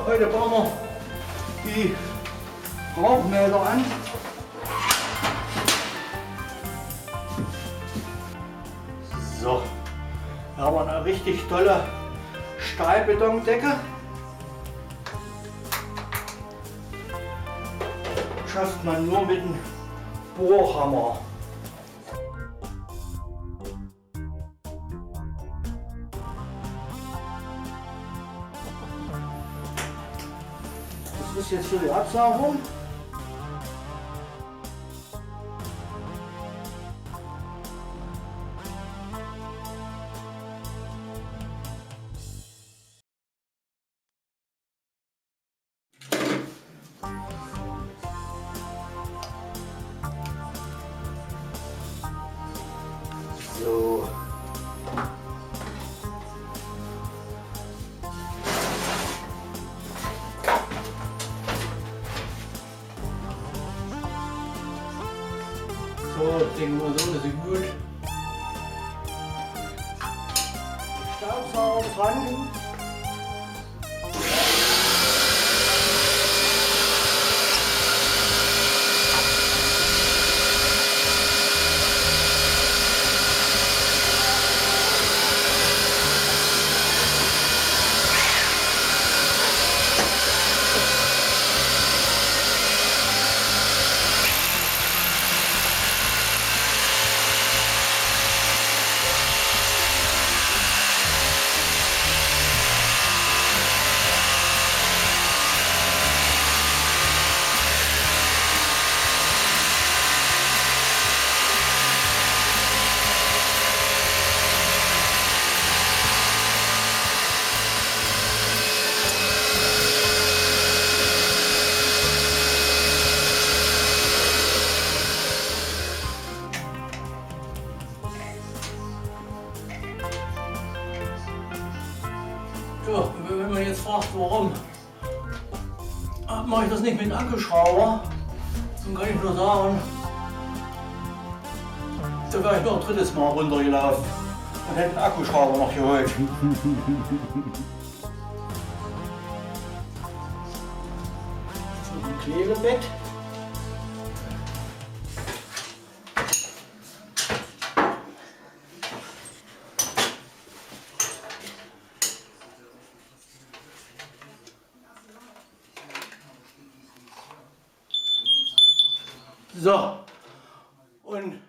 Heute bauen wir die Rauchmelder an. So, hier haben wir eine richtig tolle Stahlbetondecke. Schafft man nur mit einem Bohrhammer. Das ist jetzt für die Absaugung. So. So, denken wir so, das ist gut. Staubsauger dran. So, wenn man jetzt fragt, warum mache ich das nicht mit einem Akkuschrauber, dann kann ich nur sagen, da wäre ich noch ein drittes Mal runtergelaufen und hätte einen Akkuschrauber noch geholt. So ein Klebebett. So, und